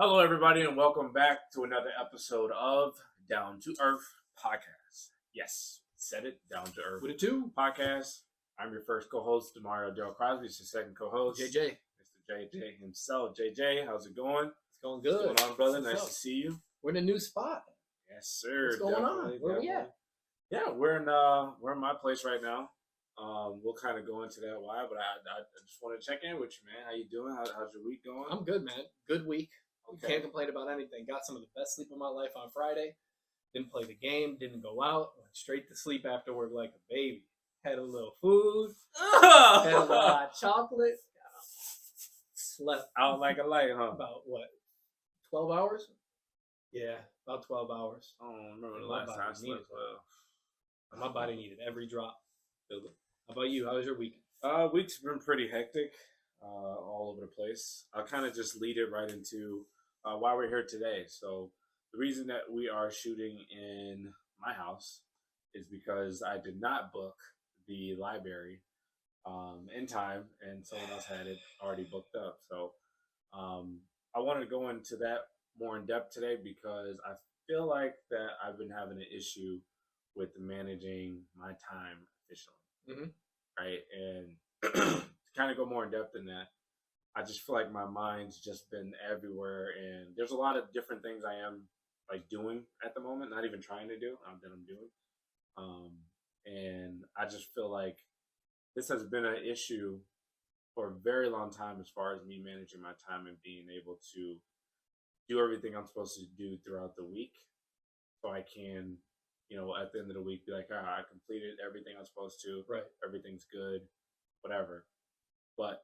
Hello, everybody, and welcome back to another episode of Down to Earth Podcast. Yes, said it, Down to Earth With a two, Podcast. I'm your first co-host, Demario Del Crosby. It's your second co-host, JJ. Mr. JJ himself. JJ, how's it going? It's going good. What's going on, brother? What's Nice up? to see you. We're in a new spot. Yes, sir. What's going on? Where we at? Yeah, we're in my place right now. We'll kind of go into that why, but I just want to check in with you, man. How you doing? How's your week going? I'm good, man. Good week. Okay. Can't complain about anything. Got some of the best sleep of my life on Friday. Didn't play the game. Didn't go out. Went straight to sleep afterward like a baby. Had a little food. Had a little hot chocolate. Slept Out like a light, huh? about what? 12 hours? Yeah, about 12 hours. I don't remember the My last body time I slept needed well. My body needed every drop. How about you? How was your week? Week's been pretty hectic, all over the place. I'll kind of just lead it right into why we're here today. So the reason that we are shooting in my house is because I did not book the library in time, and someone else had it already booked up. So I wanted to go into that more in depth today because I feel like that I've been having an issue with managing my time efficiently. Mm-hmm. Right? And to kind of go more in depth in that, I just feel like my mind's just been everywhere, and there's a lot of different things I am like doing at the moment, not even trying to do that I'm doing. And I just feel like this has been an issue for a very long time as far as me managing my time and being able to do everything I'm supposed to do throughout the week, so I can, at the end of the week, be like, I completed everything I'm supposed to. Right. Everything's good, whatever. But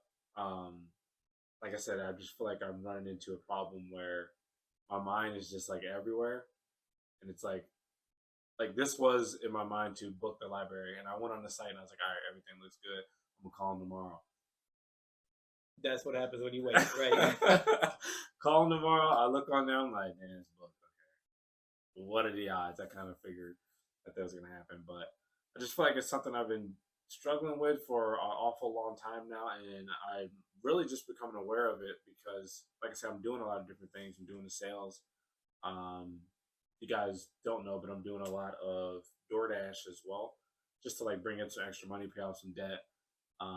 like I said, I just feel like I'm running into a problem where my mind is just like everywhere, and it's like this was in my mind to book the library, and I went on the site and I was like, all right, everything looks good. I'm gonna call him tomorrow. That's what happens when you wait, right? Call him tomorrow. I look on there. I'm like, man, it's booked. Okay. What are the odds? I kind of figured that was gonna happen, but I just feel like it's something I've been struggling with for an awful long time now, and I'm really just becoming aware of it because, like I said, I'm doing a lot of different things. I'm doing the sales. You guys don't know, but I'm doing a lot of DoorDash as well, just to like bring in some extra money, pay off some debt. So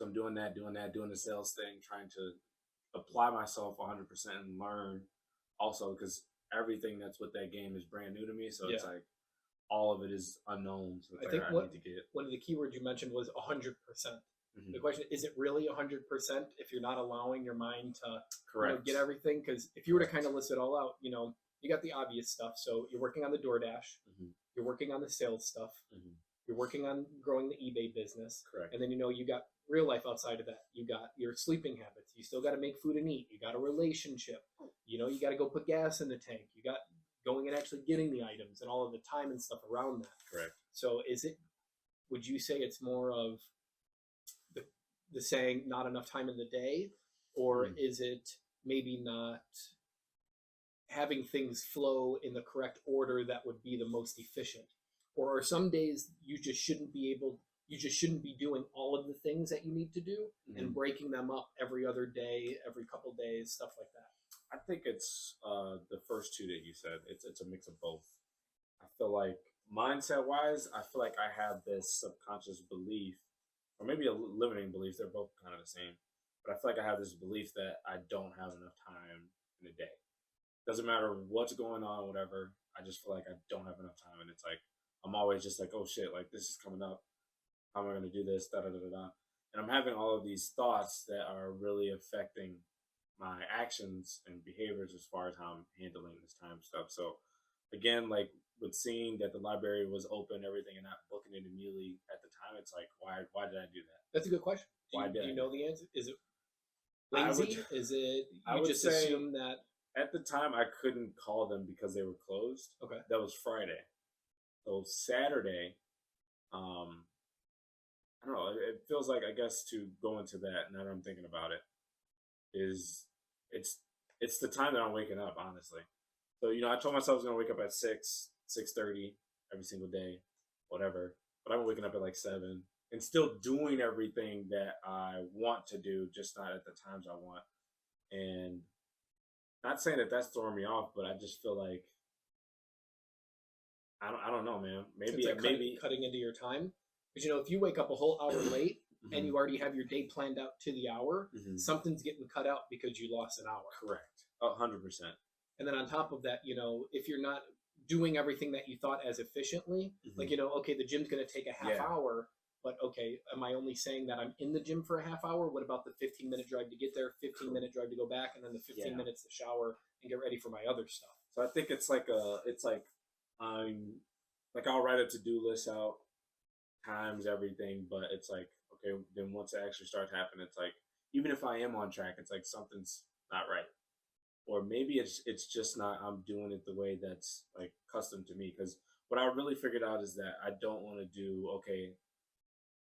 I'm doing the sales thing, trying to apply myself 100% and learn also, because everything that's with that game is brand new to me. So it's like all of it is unknown. So I think I need to get one of the keywords you mentioned was 100%. Mhm. The question is it really 100% if you're not allowing your mind to correct. get everything? Because if you were to kind of list it all out, you got the obvious stuff. So you're working on the DoorDash, you're working on the sales stuff, you're working on growing the eBay business, Correct. and then you got real life outside of that. You got your sleeping habits. You still got to make food and eat. You got a relationship. You got to go put gas in the tank. You got going and actually getting the items and all of the time and stuff around that. Correct. So would you say it's more of the saying not enough time in the day, or is it maybe not having things flow in the correct order that would be the most efficient? Or are some days you just shouldn't be doing all of the things that you need to do and breaking them up every other day, every couple days, stuff like that? I think it's the first two that you said. It's a mix of both. I feel like mindset wise, I feel like I have this subconscious belief, or maybe a limiting belief. They're both kind of the same, but I feel like I have this belief that I don't have enough time in a day. Doesn't matter what's going on, whatever. I just feel like I don't have enough time, and it's like I'm always just like, oh shit, like this is coming up. How am I going to do this? Da da da da. And I'm having all of these thoughts that are really affecting my actions and behaviors as far as how I'm handling this time stuff. So again, like with seeing that the library was open, everything, and not booking it immediately at the time, it's like, why did I do that? That's a good question. Why do did you I know do the answer? Is it lazy? Is it I you would just say assume that? at the time I couldn't call them because they were closed. Okay. That was Friday. So Saturday, I don't know. It feels like, I guess, to go into that, now that I'm thinking about it, is it's the time that I'm waking up, honestly. So I told myself I was gonna wake up at 6:30 every single day, whatever. But I'm waking up at like 7 and still doing everything that I want to do, just not at the times I want. And Not saying that that's throwing me off, but I just feel like I don't know, man. It's like cutting into your time. Because if you wake up a whole hour late and you already have your day planned out to the hour, something's getting cut out because you lost an hour. Correct. 100%. And then on top of that, if you're not doing everything that you thought as efficiently, like, okay, the gym's going to take a half hour, but okay, am I only saying that I'm in the gym for a half hour? What about the 15-minute drive to get there, 15-minute drive to go back, and then the 15 minutes to shower and get ready for my other stuff? So I think it's like I'll write a to-do list out, times everything, but it's like, okay, then once it actually starts happening, it's like, even if I am on track, it's like something's not right. Or maybe it's just not, I'm doing it the way that's like custom to me. Because what I really figured out is that I don't want to do, okay,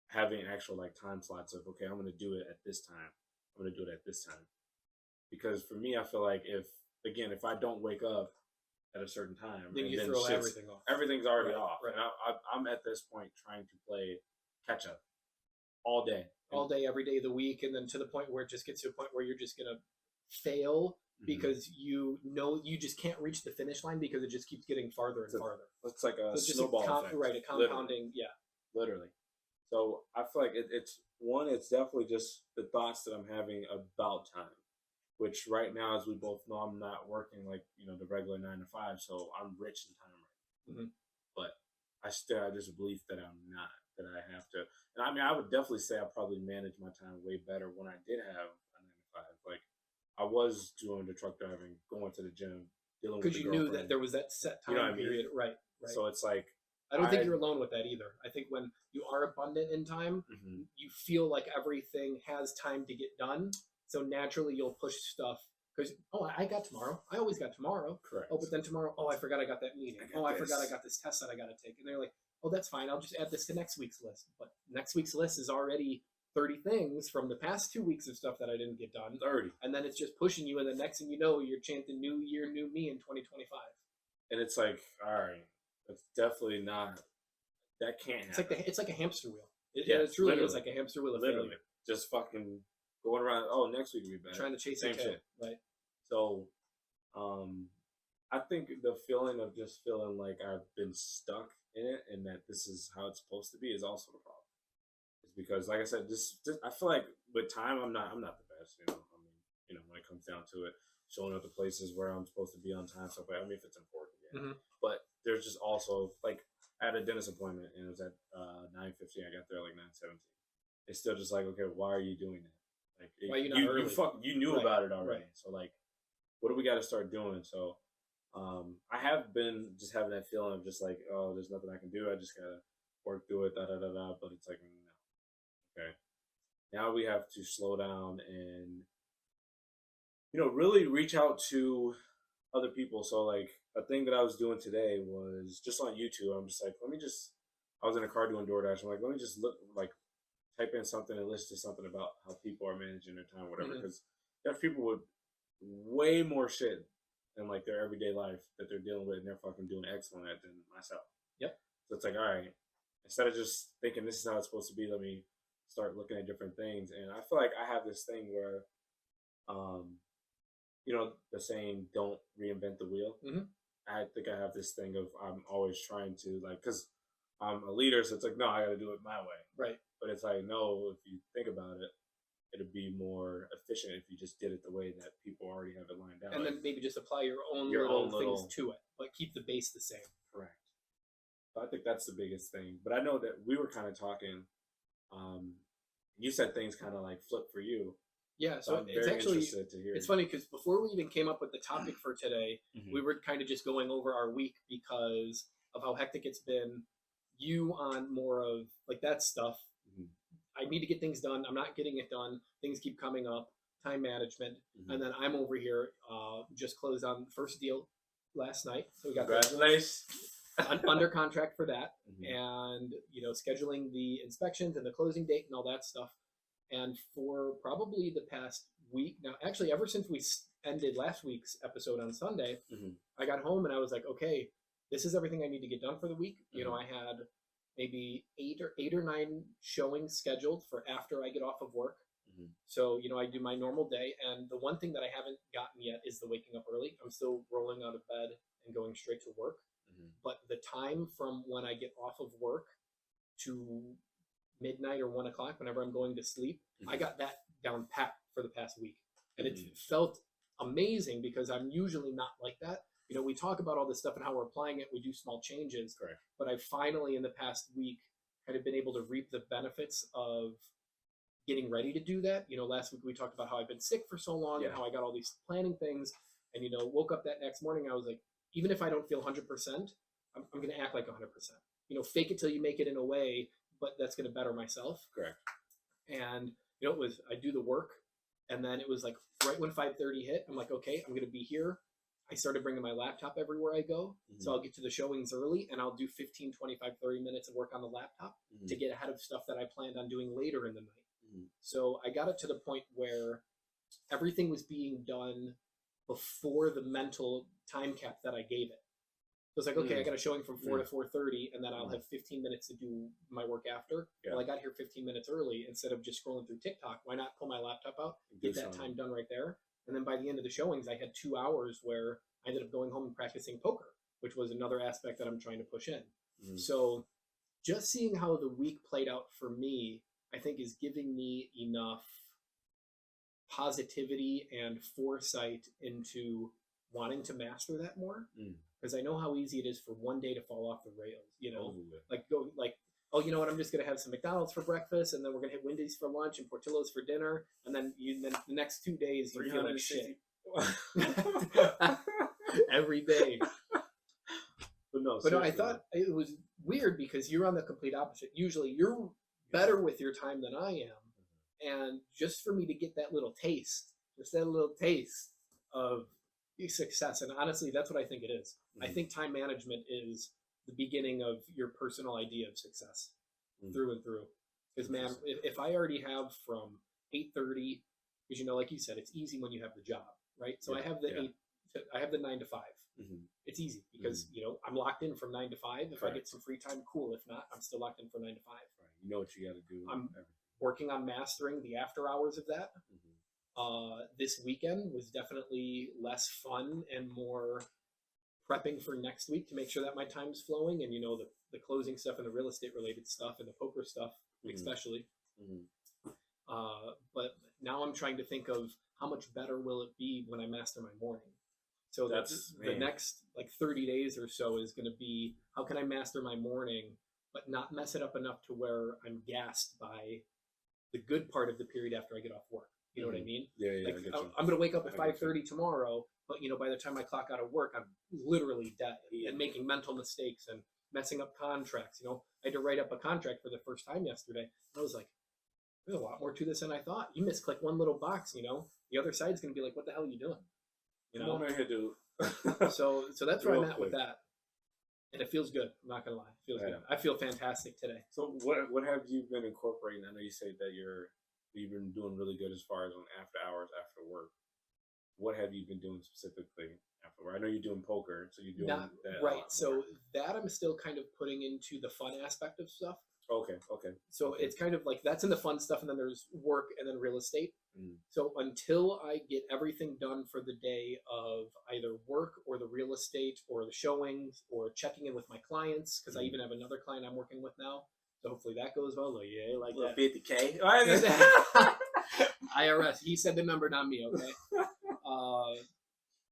having actual like time slots of, okay, I'm going to do it at this time. I'm going to do it at this time. Because for me, I feel like if I don't wake up at a certain time, then you throw everything off. Everything's already off. Right. And I'm at this point trying to play catch up all day. All day, every day of the week. And then to the point where it just gets to a point where you're just going to fail because you just can't reach the finish line because it just keeps getting farther and farther. It's like a snowball effect. Right, a compounding, Literally. So I feel like it's definitely just the thoughts that I'm having about time, which right now, as we both know, I'm not working like, the regular 9 to 5, so I'm rich in time right now. But I still have this belief that I'm not, that I have to. And I mean, I would definitely say I probably managed my time way better when I did have a 9 to 5. Like, I was doing the truck driving, going to the gym, dealing with the because you knew that there was that set time period, right? So it's like, I don't think you're alone with that either. I think when you are abundant in time, you feel like everything has time to get done. So naturally, you'll push stuff because, I got tomorrow. I always got tomorrow. Correct. Oh, but then tomorrow, I forgot I got that meeting. I forgot I got this test that I got to take. And they're like, oh, that's fine. I'll just add this to next week's list. But next week's list is already 30 things from the past 2 weeks of stuff that I didn't get done. 30. And then it's just pushing you. And the next thing you know, you're chanting New Year, New Me in 2025. And it's like, all right, that's definitely not, that can't happen. It's like a hamster wheel. It truly is like a hamster wheel of failure. Just fucking going around, next week will be better. Trying to chase same shit. Right. So, I think the feeling of just feeling like I've been stuck in it and that this is how it's supposed to be is also the problem. It's because, like I said, I feel like with time, I'm not the best. When it comes down to it, showing up to places where I'm supposed to be on time, stuff like. I mean, if it's important, But there's just also like I had a dentist appointment and it was at 9:15. I got there like 9:17. It's still just like, okay, why are you doing that? Like, why are you not early? You knew about it already. Right. So like, what do we got to start doing? So, I have been just having that feeling of just like, oh, there's nothing I can do. I just gotta work through it. But it's like, no. Okay. Now we have to slow down and, really reach out to other people. So like a thing that I was doing today was just on YouTube. I'm just like, I was in a car doing DoorDash. I'm like, let me just type in something and listen to something about how people are managing their time, whatever. Because there's people with way more shit in like their everyday life that they're dealing with, and they're fucking doing excellent at than myself. Yep. So it's like, all right, instead of just thinking this is how it's supposed to be, let me start looking at different things. And I feel like I have this thing where, the saying, don't reinvent the wheel. I think I have this thing of I'm always trying to, like, because I'm a leader, so it's like, no, I got to do it my way. Right. But it's like, no, if you think about it, it'd be more efficient if you just did it the way that people already have it lined out. And then maybe just apply your own little things to it, but keep the base the same. Correct. So I think that's the biggest thing. But I know that we were kind of talking, you said things kind of like flip for you. Yeah, so it's actually, it's funny because before we even came up with the topic for today, we were kind of just going over our week because of how hectic it's been. You on more of like that stuff. I need to get things done. I'm not getting it done. Things keep coming up. Time management, and then I'm over here. Just closed on the first deal last night, so we got congratulations under contract for that, and scheduling the inspections and the closing date and all that stuff. And for probably the past week now, actually ever since we ended last week's episode on Sunday, I got home and I was like, okay, this is everything I need to get done for the week. I had maybe eight or nine showings scheduled for after I get off of work. So, I do my normal day. And the one thing that I haven't gotten yet is the waking up early. I'm still rolling out of bed and going straight to work. But the time from when I get off of work to midnight or 1 o'clock, whenever I'm going to sleep, I got that down pat for the past week. And it felt amazing because I'm usually not like that. You know, we talk about all this stuff and how we're applying it. We do small changes. Correct. But I finally, in the past week, kind of been able to reap the benefits of getting ready to do that. You know, last week we talked about how I've been sick for so long and how I got all these planning things. And, you know, woke up that next morning, I was like, even if I don't feel 100%, I'm going to act like 100%. You know, fake it till you make it in a way, but that's going to better myself. Correct. And, you know, it was, I do the work. And then it was like right when 5:30 hit, I'm like, okay, I'm going to be here. I started bringing my laptop everywhere I go. So I'll get to the showings early and I'll do 15, 25, 30 minutes of work on the laptop to get ahead of stuff that I planned on doing later in the night. So I got it to the point where everything was being done before the mental time cap that I gave it. So it's like, okay, I got a showing from 4 to 4:30 and then I'll have 15 minutes to do my work after. Well, I got here 15 minutes early instead of just scrolling through TikTok. Why not pull my laptop out, get that time done right there? And then by the end of the showings, I had 2 hours where I ended up going home and practicing poker, which was another aspect that I'm trying to push in. So just seeing how the week played out for me, I think is giving me enough positivity and foresight into wanting to master that more. Because I know how easy it is for one day to fall off the rails, you know, oh, you know what? I'm just going to have some McDonald's for breakfast, and then we're going to hit Wendy's for lunch and Portillo's for dinner, and then the next 2 days you feel like shit every day. But no, I thought it was weird because you're on the complete opposite. Usually, you're better with your time than I am, and just for me to get that little taste, of success, and honestly, that's what I think it is. I think time management is the beginning of your personal idea of success through and through. Because man, if I already have from 8:30, because you know, like you said, it's easy when you have the job, right? So I have the 9 to 5. It's easy because you know I'm locked in from 9 to 5. If I get some free time, cool. If not, I'm still locked in from 9 to 5. Right. You know what you got to do. I'm working on mastering the after hours of that. This weekend was definitely less fun and more prepping for next week to make sure that my time's flowing, and you know the closing stuff and the real estate related stuff and the poker stuff especially. But now I'm trying to think of how much better will it be when I master my morning. So that's the next like 30 days or so is going to be how can I master my morning but not mess it up enough to where I'm gassed by the good part of the period after I get off work. You know what I mean? Yeah. Like, I'm going to wake up at 5:30 tomorrow, but you know, by the time I clock out of work, I'm literally dead and making mental mistakes and messing up contracts. You know, I had to write up a contract for the first time yesterday. I was like, there's a lot more to this than I thought. You misclick one little box, you know, the other side's going to be like, what the hell are you doing? You know? Come on here, dude. so that's where I'm at with that. And it feels good. I'm not going to lie. It feels good. I feel fantastic today. So what have you been incorporating? I know you say that you've been doing really good as far as on after hours, after work. What have you been doing specifically after work? I know you're doing poker, so you're doing that. Right. So that I'm still kind of putting into the fun aspect of stuff. Okay. So it's kind of like that's in the fun stuff, and then there's work and then real estate. So until I get everything done for the day of either work or the real estate or the showings or checking in with my clients, because I even have another client I'm working with now. So hopefully that goes well. Like, yeah, like that. 50K. IRS. He said the number, not me. Okay.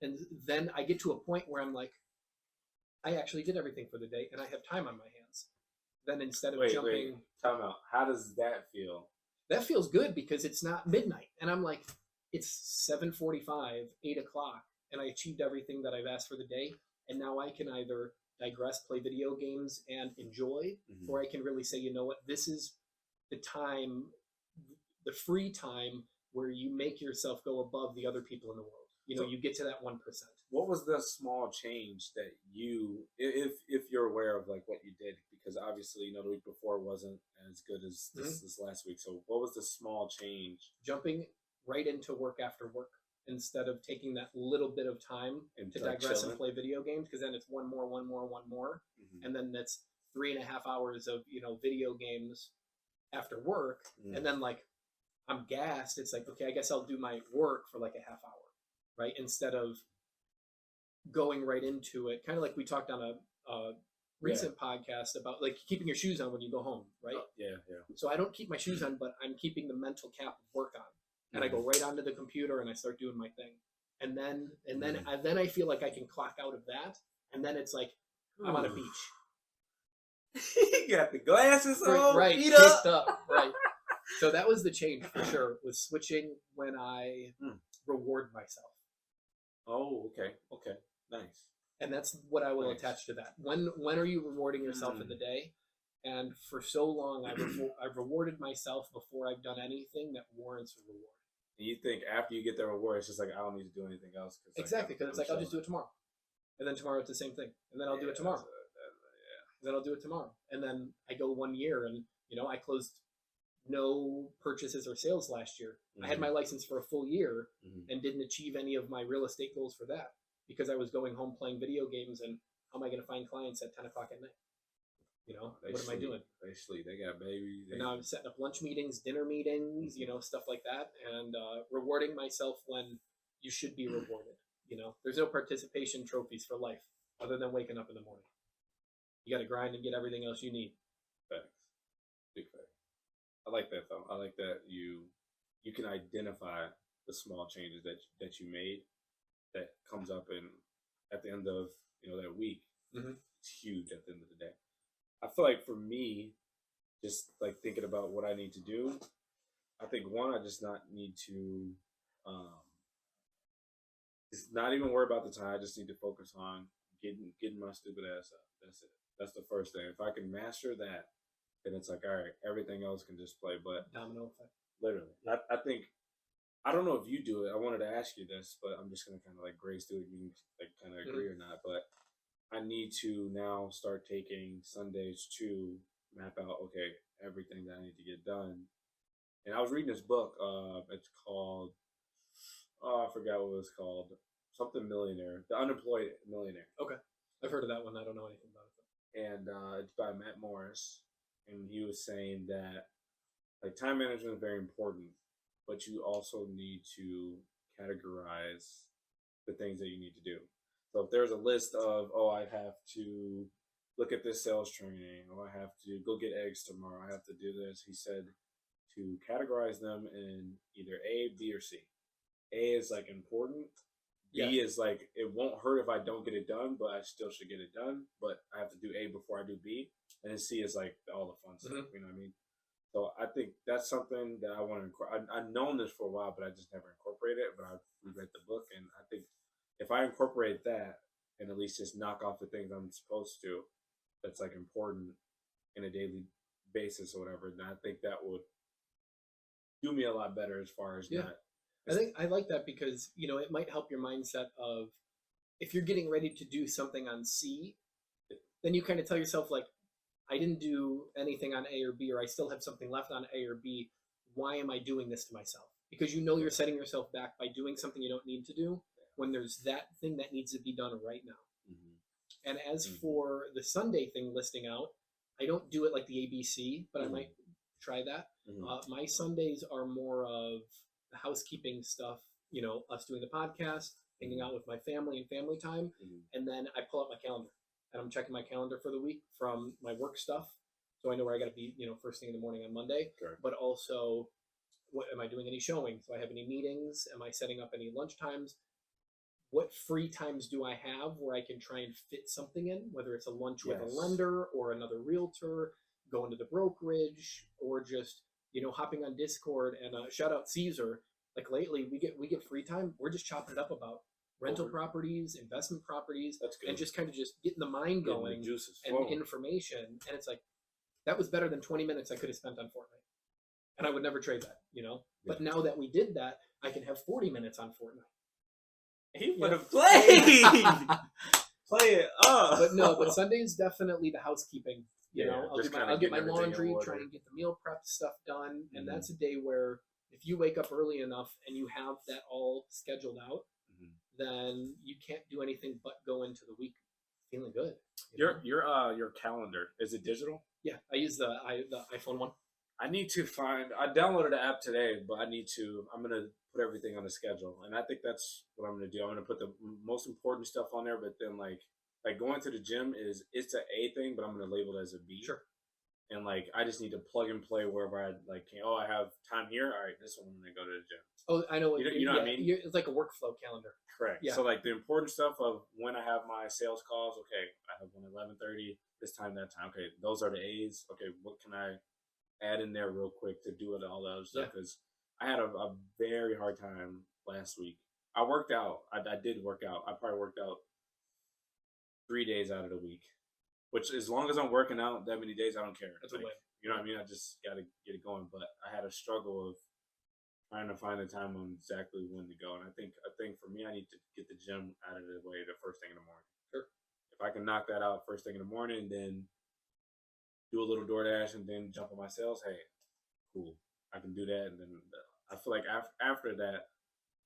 And then I get to a point where I'm like, I actually did everything for the day, and I have time on my hands. Then instead of jumping, time out. How does that feel? That feels good because it's not midnight, and I'm like, it's 7:45, 8 o'clock, and I achieved everything that I've asked for the day, and now I can either digress, play video games, and enjoy, or I can really say, you know what, this is the time, the free time where you make yourself go above the other people in the world. You know, you get to that 1%. What was the small change that you, if you're aware of like what you did, because obviously, you know, the week before wasn't as good as this last week. So what was the small change? Jumping right into work after work instead of taking that little bit of time to digress and play video games, because then it's one more. And then that's 3.5 hours of, you know, video games after work. And then like, I'm gassed. It's like, okay, I guess I'll do my work for like a half hour. right? Instead of going right into it, kind of like we talked on a recent podcast about like keeping your shoes on when you go home, right? Yeah. So I don't keep my shoes on, but I'm keeping the mental cap of work on, and I go right onto the computer and I start doing my thing, and then I feel like I can clock out of that, and then it's like I'm on a beach. You got the glasses on, right, feet kicked up. up, right. So that was the change for sure, was switching when I reward myself. Oh, okay, nice. And that's what I will Nice. attach to that. When are you rewarding yourself in the day? And for so long, I've rewarded myself before I've done anything that warrants a reward. And you think after you get the reward, it's just like I don't need to do anything else. Exactly, because it's like I'll just do it tomorrow, and then tomorrow it's the same thing, and then I'll do it tomorrow. Then I'll do it tomorrow, and then I go 1 year, and I closed no purchases or sales last year. I had my license for a full year and didn't achieve any of my real estate goals for that because I was going home playing video games, and how am I going to find clients at 10 o'clock at night? What am I doing? They sleep. They got babies. And now I'm setting up lunch meetings, dinner meetings, stuff like that, and rewarding myself when you should be rewarded. There's no participation trophies for life other than waking up in the morning. You got to grind and get everything else you need. Facts. Big facts. I like that though. I like that you can identify the small changes that you made that comes up at the end of that week. It's huge at the end of the day. I feel like for me, just like thinking about what I need to do, I think one, I just not need to just not even worry about the time. I just need to focus on getting my stupid ass up. That's it. That's the first thing. If I can master that, then it's like, all right, everything else can just play. But domino effect. Literally. I think, I don't know if you do it. I wanted to ask you this, but I'm just going to kind of like graze through it. You can like kind of agree or not. But I need to now start taking Sundays to map out, okay, everything that I need to get done. And I was reading this book. It's called, I forgot what it was called. Something Millionaire. The Unemployed Millionaire. Okay. I've heard of that one. I don't know anything about it. And it's by Matt Morris. And he was saying that like time management is very important, but you also need to categorize the things that you need to do. So if there's a list of, I have to look at this sales training, or I have to go get eggs tomorrow, I have to do this. He said to categorize them in either A, B, or C. A is like important. B is like, it won't hurt if I don't get it done, but I still should get it done. But I have to do A before I do B. And then C is like all the fun stuff, you know what I mean? So I think that's something that I want to incorporate. I've known this for a while, but I just never incorporated it. But I've read the book, and I think if I incorporate that and at least just knock off the things I'm supposed to, that's like important in a daily basis or whatever, then I think that would do me a lot better as far as not. I think I like that because, it might help your mindset of if you're getting ready to do something on C, then you kind of tell yourself like, I didn't do anything on A or B, or I still have something left on A or B. Why am I doing this to myself? Because you're setting yourself back by doing something you don't need to do when there's that thing that needs to be done right now. And as for the Sunday thing listing out, I don't do it like the ABC, but I might try that. My Sundays are more of the housekeeping stuff, us doing the podcast, hanging out with my family and family time. And then I pull out my calendar and I'm checking my calendar for the week from my work stuff. So I know where I got to be, first thing in the morning on Monday, but also what am I doing any showings? Do I have any meetings? Am I setting up any lunch times? What free times do I have where I can try and fit something in, whether it's a lunch with a lender or another realtor, going to the brokerage, or just, hopping on Discord and shout out Caesar. Like lately we get free time. We're just chopping it up about rental properties, investment properties, and just kind of just getting the mind going and information. And it's like, that was better than 20 minutes I could have spent on Fortnite. And I would never trade that, But now that we did that, I can have 40 minutes on Fortnite. He would have played. Play it up. But Sunday is definitely the housekeeping. I'll get my laundry, try and get the meal prep stuff done. And that's a day where if you wake up early enough and you have that all scheduled out, then you can't do anything but go into the week feeling good. Your calendar, is it digital? Yeah, I use the iPhone one. I need to find. I downloaded the app today, but I need to. I'm gonna put everything on the schedule, and I think that's what I'm gonna do. I'm gonna put the most important stuff on there, but then like going to the gym it's an A thing, but I'm gonna label it as a B. Sure. And like I just need to plug and play wherever I like. Oh, I have time here. All right, this one I'm gonna go to the gym. Oh, I know. You know what I mean? It's like a workflow calendar. Correct. Yeah. So like the important stuff of when I have my sales calls. Okay, I have one 11:30. This time, that time. Okay, those are the A's. Okay, what can I add in there real quick to do it all that other stuff? Because I had a very hard time last week. I worked out. I did work out. I probably worked out 3 days out of the week. Which, as long as I'm working out that many days, I don't care. That's a win. You know what I mean? I just got to get it going. But I had a struggle of trying to find the time on exactly when to go. And I think for me, I need to get the gym out of the way the first thing in the morning. Sure. If I can knock that out first thing in the morning, then do a little DoorDash and then jump on my sales, hey, cool. I can do that. And then I feel like after that,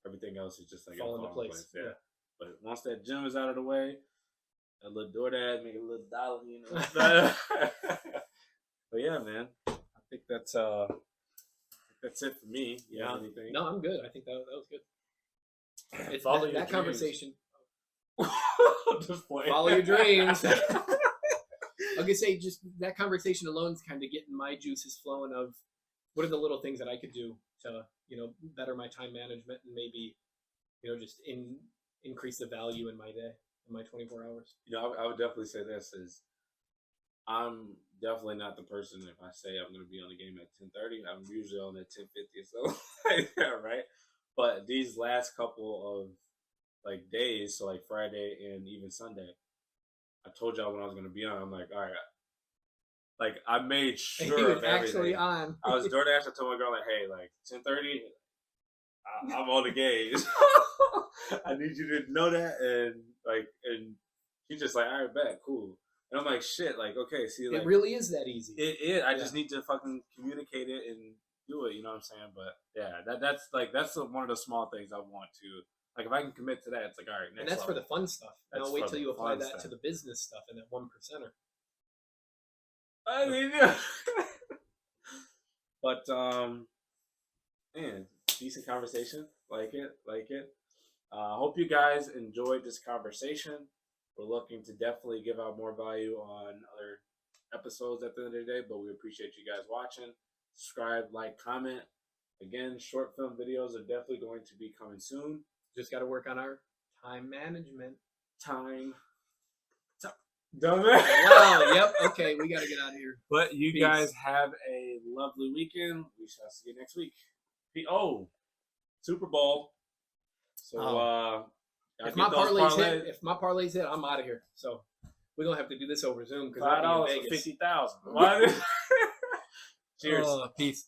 everything else is just like fall into place. Yeah. But once that gym is out of the way, a little DoorDash, make a little dollar, you know. But yeah, man, I think that's it for me. You have anything? No, I'm good. I think that was good. It's Follow that your dreams. conversation. Just playing. Follow your dreams. I was gonna say, just that conversation alone is kind of getting my juices flowing. Of what are the little things that I could do to better my time management and maybe just increase the value in my day. My 24 hours. I would definitely say this is I'm definitely not the person if I say I'm going to be on the game at 10:30. I'm usually on at 10:50 or so like that, right? But these last couple of like days, so like Friday and even Sunday, I told y'all when I was going to be on. I'm like, all right, like I made sure of everything. Actually on. I was DoorDash. I told my girl like, hey, like 10:30. I'm on the gauge. I need you to know that, and she's just like, all right, bet, cool. And I'm like, shit, like, okay, see, like, it really is that easy. It is. I just need to fucking communicate it and do it. You know what I'm saying? But yeah, that's one of the small things I want to. Like, if I can commit to that, it's like, all right, next. And that's level. for the fun stuff. Now wait till you apply that to the business stuff and that 1%er. I mean, yeah. But man, decent conversation. Like it. Hope you guys enjoyed this conversation. We're looking to definitely give out more value on other episodes at the end of the day, but we appreciate you guys watching. Subscribe, like, comment. Again, short film videos are definitely going to be coming soon. Just got to work on our time management. Dumb. Wow, yep. Okay, we got to get out of here. But you Peace. guys have a lovely weekend. We shall see you next week. Super Bowl. So if my parlays hit, I'm out of here. So we're gonna have to do this over Zoom because $5 for 50,000. Cheers. Peace.